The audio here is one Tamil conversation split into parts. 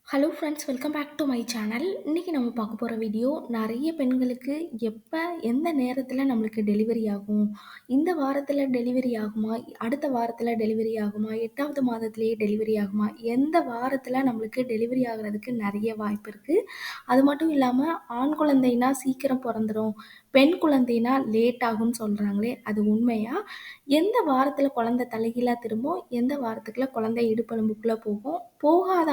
Hello friends, welcome back to my channel. இன்றைக்கி நம்ம பார்க்க போகிற வீடியோ நிறைய பெண்களுக்கு எப்போ எந்த நேரத்தில் நம்மளுக்கு டெலிவரி ஆகும், இந்த வாரத்தில் டெலிவரி ஆகுமா, அடுத்த வாரத்தில் டெலிவரி ஆகுமா, 8வது மாதத்திலேயே டெலிவரி ஆகுமா, எந்த வாரத்தில் நம்மளுக்கு டெலிவரி ஆகிறதுக்கு நிறைய வாய்ப்பு இருக்குது. அது மட்டும் இல்லாமல் ஆண் குழந்தைனா சீக்கிரம் பிறந்துடும், பெண் குழந்தைனா லேட் ஆகும்னு சொல்கிறாங்களே, அது உண்மையா? எந்த வாரத்தில் குழந்தை தலைகீழாக திரும்பும், எந்த வாரத்துக்குள்ள குழந்தை இடுப்பெலும்புக்குள்ளே போகும், போகாத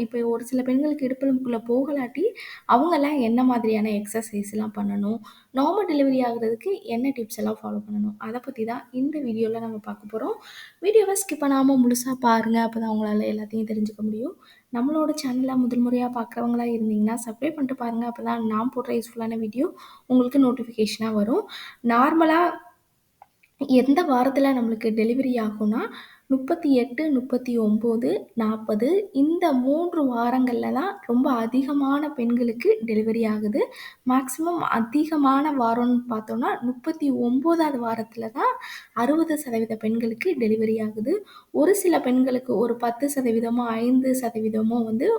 இப்போ ஒரு சில பெண்களுக்கு இடுப்பெலும்புக்குள்ள போகலாட்டி, அவங்கலாம் என்ன மாதிரியான எக்ஸர்சைஸ்லாம் பண்ணணும்? நார்மல் டெலிவரி ஆகுறதுக்கு என்ன டிப்ஸ் எல்லாம் ஃபாலோ பண்ணணும்? அத பத்தி தான் இந்த வீடியோல நம்ம பார்க்க போறோம். வீடியோவ ஸ்கிப் பண்ணாம முழுசா பாருங்க. அப்பதான் உங்களால எல்லாத்தையும் தெரிஞ்சுக்க முடியும். நம்மளோட சேனல முதல் முறையா பார்க்குறவங்களா இருந்தீங்கன்னா, சப்ஸ்கிரைப் பண்ணிட்டு பாருங்க. அப்பதான் நான் போடுற யூஸ்ஃபுல்லான வீடியோ உங்களுக்கு நோட்டிஃபிகேஷனா வரும். நார்மலா எந்த வாரத்தில நம்மளுக்கு டெலிவரி ஆகும்னா, 38, 39, 40 இந்த 3 வாரங்கள்ல தான் ரொம்ப அதிகமான பெண்களுக்கு டெலிவரி ஆகுது. மேக்ஸிமம் அதிகமான வாரம்னு பார்த்தோம்னா, 39வது வாரத்தில தான் 60% பெண்களுக்கு டெலிவரி ஆகுது. ஒரு சில பெண்களுக்கு ஒரு 10% 5% வந்து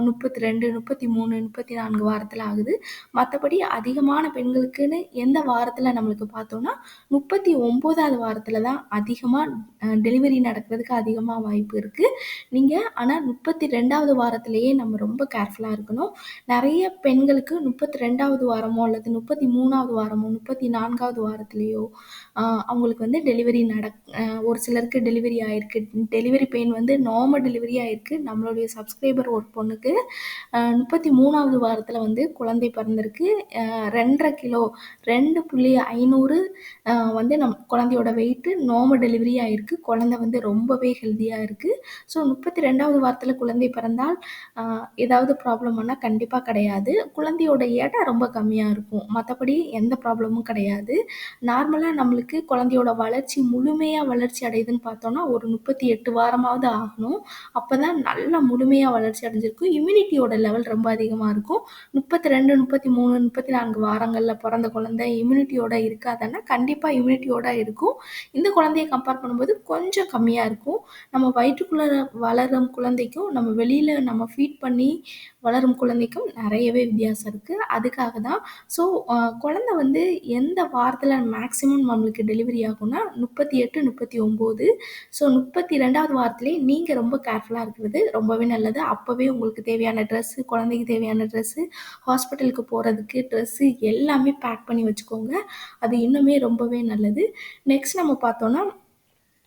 32, 33, 34 வாரத்தில ஆகுது. மத்தபடி அதிகமான பெண்களுக்குன்னு எந்த வாரத்தில நம்மளுக்கு பார்த்தோம்னா, 39வது வாரத்தில தான் அதிகமா டெலிவரி நடக்கிறதுக்கு அதிகமா வாய்ப்பு இருக்கு. நீங்க ஆனா 32வது வாரத்திலேயே நம்ம ரொம்ப கேர்ஃபுல்லா இருக்கணும். நெறைய பெண்களுக்கு 32வது வாரமோ அல்லது 33வது வாரமோ, 34வது வாரத்திலேயோ அவங்களுக்கு வந்து டெலிவரி ஒரு சிலருக்கு டெலிவரி ஆயிருக்கு. டெலிவரி பெயின் வந்து நார்மல் டெலிவரி ஆயிருக்கு. நம்மளுடைய சப்ஸ்கிரைபர் ஒரு பொண்ணுக்கு 33வது வாரத்தில வந்து குழந்தை பிறந்திருக்கு. 2 1/2 கிலோ 2.500 வந்து குழந்தையோட வெயிட்டு நார்மல் டெலிவரி ஆயிருக்கு. குழந்தை வந்து ரொம்பவே ஹெல்தியா இருக்கு. ஸோ 32வது வாரத்தில குழந்தை பிறந்தால் ஏதாவது ப்ராப்ளமானா கண்டிப்பா கிடையாது. குழந்தையோட எடை ரொம்ப கம்மியா இருக்கும். மத்தபடி எந்த ப்ராப்ளமும் கிடையாது. நார்மலா நம்மளுக்கு குழந்தையோட வளர்ச்சி முழுமையா வளர்ச்சி அடையுதுன்னு பார்த்தோம்னா, ஒரு 38 வாரமாவது ஆகணும். அப்பதான் நல்லா முழுமையா வளர்ச்சி அடைஞ்சிருக்கும். இம்யூனிட்டியோட லெவல் ரொம்ப அதிகமா இருக்கும். 32, 33, 34 வாரங்கள்ல பொறந்த குழந்தை இம்யூனிட்டியோட இருக்காதுன்னா, கண்டிப்பா இம்யூனிட்டியோட இருக்கும். இந்த குழந்தைய கம்பேர் பண்ணும்போது கொஞ்சம் கம்மியா இருக்கும். நம்ம வயிற்றுக்குள்ள வளரும் குழந்தைக்கும், நம்ம வெளியில நம்ம ஃபீட் பண்ணி வளரும் குழந்தைக்கும் நெறையவே வித்தியாசம் இருக்கு. அதுக்காக தான். ஸோ குழந்தை வந்து எந்த வாரத்தில மேக்ஸிமம் நம்மளுக்கு டெலிவரி ஆகும்னா, 38, 39. ஸோ 32வது வாரத்திலேயே நீங்க ரொம்ப கேர்ஃபுல்லா இருக்கிறது ரொம்பவே நல்லது. அப்பவே உங்களுக்கு தேவையான ட்ரெஸ்ஸு, குழந்தைக்கு தேவையான ட்ரெஸ்ஸு, ஹாஸ்பிட்டலுக்கு போறதுக்கு ட்ரெஸ்ஸு எல்லாமே பேக் பண்ணி வச்சுக்கோங்க. அது இன்னுமே ரொம்பவே நல்லது. நெக்ஸ்ட் நம்ம பார்த்தோம்னா,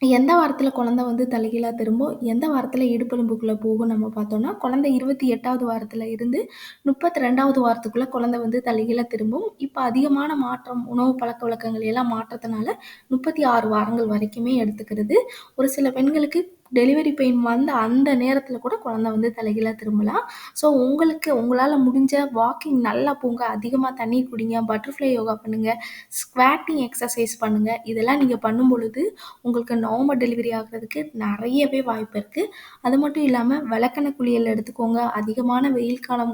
எந்த வாரத்தில குழந்தை வந்து தலைகீழா திரும்பும், எந்த வாரத்தில இடுப்பெலும்புக்குள்ள போகும் நம்ம பார்த்தோம்னா, குழந்தை 28வது வாரத்தில இருந்து 32வது வாரத்துக்குள்ள குழந்தை வந்து தலைகீழா திரும்பும். இப்ப அதிகமான மாற்றம், உணவு பழக்கவழக்கங்கள் எல்லாம் மாற்றத்தினால 36 வாரங்கள் வரைக்குமே எடுத்துக்கிறது. ஒரு சில பெண்களுக்கு டெலிவரி பெயின் வந்த அந்த நேரத்தில கூட குழந்தை வந்து தலைகீழா திரும்பலாம். ஸோ உங்களால முடிஞ்ச வாக்கிங் நல்லா போங்க, அதிகமா தண்ணீர் குடிங்க, பட்டர்ஃப்ளை யோகா பண்ணுங்க, ஸ்குவாட்டிங் எக்ஸர்சைஸ் பண்ணுங்க. இதெல்லாம் நீங்க பண்ணும்பொழுது உங்களுக்கு நார்மல் டெலிவரி ஆகுறதுக்கு நெறையவே வாய்ப்பு இருக்கு. அது மட்டும் இல்லாம விளக்கெண்ணெய் குளியல் எடுத்துக்கோங்க. அதிகமான வெயில் காலம்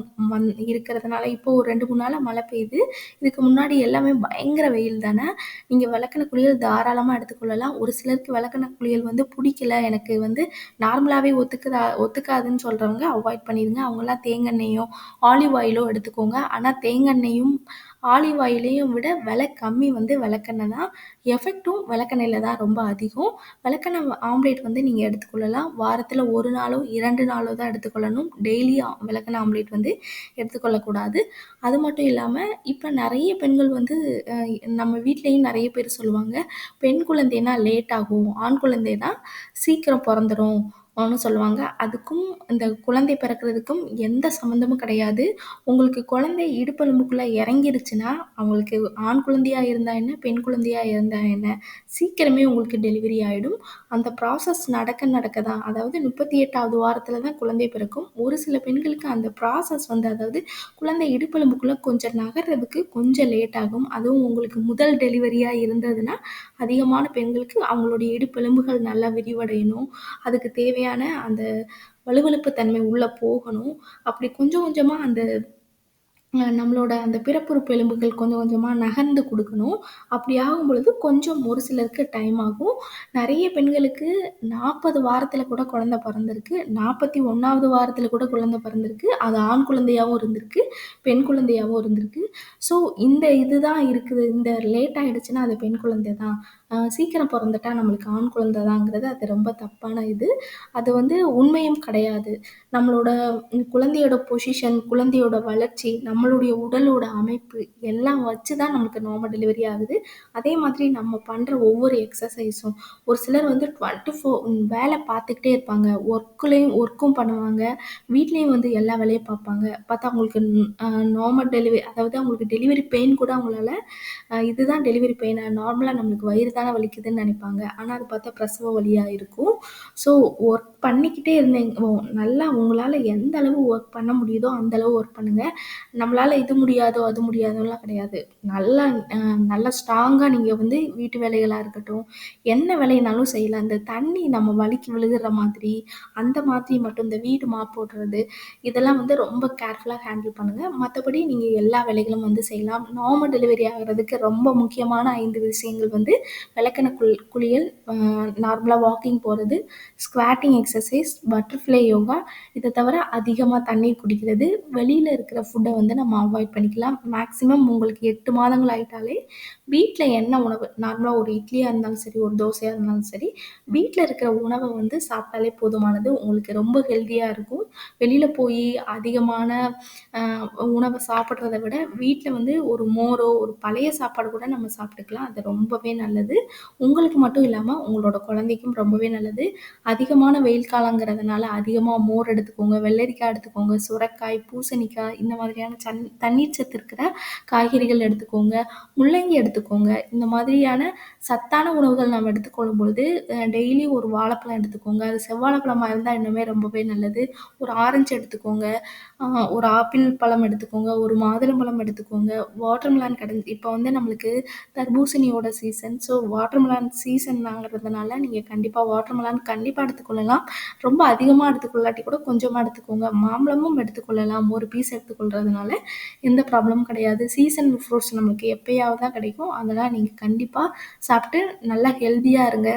இருக்கிறதுனால இப்போ ஒரு 2, 3 நாளா மழை பெய்யுது. இதுக்கு முன்னாடி எல்லாமே பயங்கர வெயில் தானே. நீங்க விளக்கெண்ணெய் குளியல் தாராளமா எடுத்துக்கொள்ளலாம். ஒரு சிலருக்கு விளக்கெண்ணெய் குளியல் வந்து புடிக்கல, எனக்கு வந்து நார்மலாவே ஒத்துக்காதுன்னு சொல்றவங்க அவாய்ட் பண்ணிருங்க. அவங்கலாம் தேங்கெண்ணெயோ, ஆலிவ் ஆயிலோ எடுத்துக்கோங்க. ஆனா தேங்கெண்ணெயும், ஆலிவ் ஆயிலையும் விட விலை கம்மி வந்து விளக்கெண்ணெய் தான். எஃபெக்ட்டும் விளக்கெண்ணெயில தான் ரொம்ப அதிகம். விளக்கெண்ணெய் ஆம்லேட் வந்து நீங்க எடுத்துக்கொள்ளலாம். வாரத்தில 1 நாளோ, 2 நாளோ தான் எடுத்துக்கொள்ளணும். டெய்லி விளக்கெண்ணெய் ஆம்லேட் வந்து எடுத்துக்கொள்ளக்கூடாது. அது மட்டும் இல்லாம, இப்ப நெறைய பெண்கள் வந்து அ நம்ம வீட்லயும் நெறைய பேர் சொல்லுவாங்க, பெண் குழந்தைனா லேட் ஆகும், ஆண் குழந்தைனா சீக்கிரம் பொறந்துரும் ன்னு சொல்லுவாங்க. அதுக்கும் இந்த குழந்தை பிறக்கிறதுக்கும் எந்த சம்மந்தமும் கிடையாது. உங்களுக்கு குழந்தை இடுப்பெலும்புக்குள்ள இறங்கிருச்சுன்னா, அவங்களுக்கு ஆண் குழந்தையா இருந்தா என்ன, பெண் குழந்தையா இருந்தா என்ன, சீக்கிரமே உங்களுக்கு டெலிவரி ஆயிடும். அந்த ப்ராசஸ் நடக்க நடக்க தான், அதாவது 38வது வாரத்தில தான் குழந்தை பிறக்கும். ஒரு சில பெண்களுக்கு அந்த ப்ராசஸ் வந்து அதாவது குழந்தை இடுப்பெலும்புக்குள்ள கொஞ்சம் நகர்றதுக்கு கொஞ்சம் லேட் ஆகும். அதுவும் உங்களுக்கு முதல் டெலிவரியா இருந்ததுன்னா, அதிகமான பெண்களுக்கு அவங்களுடைய இடுப்பெலும்புகள் நல்லா விரிவடையணும். அதுக்கு தேவையான அந்த வழுவழுப்பு தன்மை உள்ள போகணும். அப்படி கொஞ்சம் கொஞ்சமா அந்த நம்மளோட அந்த பிறப்புறுப்பு எலும்புகள் கொஞ்சம் கொஞ்சமா நகர்ந்து குடுக்கணும். அப்படி ஆகும் பொழுது கொஞ்சம் ஒரு சிலருக்கு டைம் ஆகும். நெறைய பெண்களுக்கு 40 வாரத்தில கூட குழந்தை பொறந்திருக்கு. 41வது வாரத்தில கூட குழந்தை பிறந்திருக்கு. அது ஆண் குழந்தையாவும் இருந்திருக்கு, பெண் குழந்தையாவும் இருந்திருக்கு. ஸோ இந்த இதுதான் இருக்குது. இந்த லேட் ஆயிடுச்சுன்னா அது பெண் குழந்தை தான். சீக்கிரம் பொறந்துட்டா நம்மளுக்கு ஆண் குழந்தை தாங்கிறது அது ரொம்ப தப்பான இது. அது வந்து உண்மையும் கிடையாது. நம்மளோட குழந்தையோட பொசிஷன், குழந்தையோட வளர்ச்சி, நம்மளுடைய உடலோட அமைப்பு எல்லாம் வச்சு தான் நமக்கு நார்மல் டெலிவரி ஆகுது. அதே மாதிரி நம்ம பண்ற ஒவ்வொரு எக்ஸர்சைஸும் ஒரு சிலர் வந்து 24 வேலை பார்த்துக்கிட்டே இருப்பாங்க. ஒர்க்கும் பண்ணுவாங்க. வீட்லயும் வந்து எல்லா வேலையும் பார்ப்பாங்க. பார்த்தா அவங்களுக்கு நார்மல் டெலிவரி அதாவது அவங்களுக்கு டெலிவரி பெயின் கூட அவங்களால இதுதான் டெலிவரி பெயினா? நார்மலா நம்மளுக்கு வயிறு தானே வலிக்குதுன்னு நெனைப்பாங்க. ஆனா அது பார்த்தா பிரசவ வலியா இருக்கும். ஸோ ஒர்க் பண்ணிக்கிட்டே இருந்தீங்க நல்லா உங்களால எந்த அளவு ஒர்க் பண்ண முடியுதோ, அந்த அளவு ஒர்க் பண்ணுங்க. நம்மளால இது முடியாதோ, அது முடியாதோலாம் கிடையாது. நல்லா அ நல்லா ஸ்ட்ராங்கா நீங்க வந்து வீட்டு வேலைகளா இருக்கட்டும், என்ன வேலைனாலும் செய்யலாம். இந்த தண்ணி நம்ம வலிக்கி விழுகுற மாதிரி, அந்த மாதிரி மட்டும் இந்த வீடு மாப் போடுறது, இதெல்லாம் வந்து ரொம்ப கேர்ஃபுல்லா ஹேண்டில் பண்ணுங்க. மத்தபடி நீங்க எல்லா வேலைகளும் வந்து செய்யலாம். நார்மல் டெலிவரி ஆகுறதுக்கு ரொம்ப முக்கியமான 5 விஷயங்கள் வந்து விளக்கெண்ணெய் குளியல், நார்மலா வாக்கிங் போறது, ஸ்குவாட்டிங் எக்ஸர்சைஸ், பட்டர்ஃப்ளை யோகா, இத தவிர அதிகமா தண்ணீர் குடிக்கிறது, வெளியில இருக்கிற ஃபுட்ட வந்து நம்ம அவாய்ட் பண்ணிக்கலாம். மேக்ஸிமம் உங்களுக்கு 8 மாதங்கள் ஆயிட்டாலே, வீட்ல என்ன உணவு நார்மலா ஒரு இட்லியா இருந்தாலும் சரி, ஒரு தோசையா இருந்தாலும் சரி, வீட்ல இருக்கிற உணவ வந்து சாப்பிட்டாலே போதுமானது. உங்களுக்கு ரொம்ப ஹெல்தியா இருக்கும். வெளியில போயி அதிகமான அ உணவ சாப்பிடுறத விட, வீட்ல வந்து ஒரு மோரோ, ஒரு பழைய சாப்பாடு கூட நம்ம சாப்பிட்டுக்கலாம். அது ரொம்பவே நல்லது. உங்களுக்கு மட்டும் இல்லாம, உங்களோட குழந்தைக்கும் ரொம்பவே நல்லது. அதிகமான வெயில் காலங்கிறதுனால அதிகமா மோர் எடுத்துக்கோங்க, வெள்ளரிக்காய் எடுத்துக்கோங்க, சுரைக்காய், பூசணிக்காய் இந்த மாதிரியான தண்ணீர் சத்து இருக்கிற காய்கறிகள் எடுத்துக்கோங்க, முள்ளங்கி எடுத்துக்கோங்க. இந்த மாதிரியான சத்தான உணவுகள் நம்ம எடுத்துக்கொள்ளும் பொழுது, டெய்லி ஒரு வாழைப்பழம் எடுத்துக்கோங்க. அது செவ்வாழைப்பழமா இருந்தா இன்னுமே ரொம்பவே நல்லது. ஒரு ஆரஞ்சு எடுத்துக்கோங்க. ஆ ஒரு ஆப்பிள் பழம் எடுத்துக்கோங்க, ஒரு மாதுளம்பழம் எடுத்துக்கோங்க, வாட்டர்மெலன் இப்போ வந்து நம்மளுக்கு தர்பூசணியோட சீசன். ஸோ வாட்டர்மெலன் சீசன்ங்கிறதுனால நீங்க கண்டிப்பா வாட்டர்மெலன் கண்டிப்பா எடுத்துக்கொள்ளலாம். ரொம்ப அதிகமா எடுத்துக்கொள்ளாட்டி கூட கொஞ்சமா எடுத்துக்கோங்க. மாம்பழமும் எடுத்துக்கொள்ளலாம். ஒரு பீஸ் எடுத்துக்கொள்றதுனால எந்த ப்ராப்ளமும் கிடையாது. சீசன் ஃப்ரூட்ஸ் நமக்கு எப்பயாவது தான் கிடைக்கும். அதெல்லாம் நீங்க கண்டிப்பா சாப்பிட்டு நல்லா ஹெல்தியா இருங்க.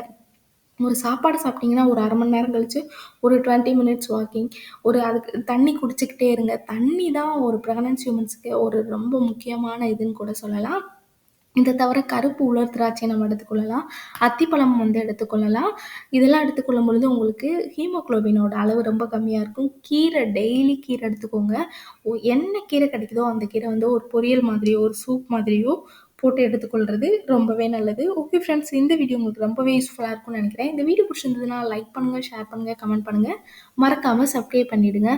ஒரு சாப்பாடு சாப்பிட்டீங்கன்னா, ஒரு 1/2 மணி நேரம் கழிச்சு ஒரு 20 மினிட்ஸ் வாக்கிங். அதுக்கு தண்ணி குடிச்சுக்கிட்டே இருங்க. தண்ணி தான் ஒரு பிரெக்னன்சி உமன்ஸ்க்கு ஒரு ரொம்ப முக்கியமான இதுன்னு கூட சொல்லலாம். இத தவிர கருப்பு உலர் திராட்சை நம்ம எடுத்துக்கொள்ளலாம். அத்திப்பழம் வந்து எடுத்துக்கொள்ளலாம். இதெல்லாம் எடுத்துக்கொள்ளும் பொழுது உங்களுக்கு ஹீமோகுளோபினோட அளவு ரொம்ப கம்மியா இருக்கும். டெய்லி கீரை எடுத்துக்கோங்க. என்ன கீரை கிடைக்குதோ அந்த கீரை வந்து ஒரு பொரியல் மாதிரியோ, ஒரு சூப் மாதிரியோ போட்டு எடுத்துக்கொள்றது ரொம்பவே நல்லது. ஓகே ஃப்ரெண்ட்ஸ், இந்த வீடியோ உங்களுக்கு ரொம்பவே யூஸ்ஃபுல்லா இருக்கும்னு நெனைக்கிறேன். இந்த வீடியோ பிடிச்சிருந்ததுன்னா லைக் பண்ணுங்க, ஷேர் பண்ணுங்க, கமெண்ட் பண்ணுங்க. மறக்காம சப்ஸ்கிரைப் பண்ணிடுங்க.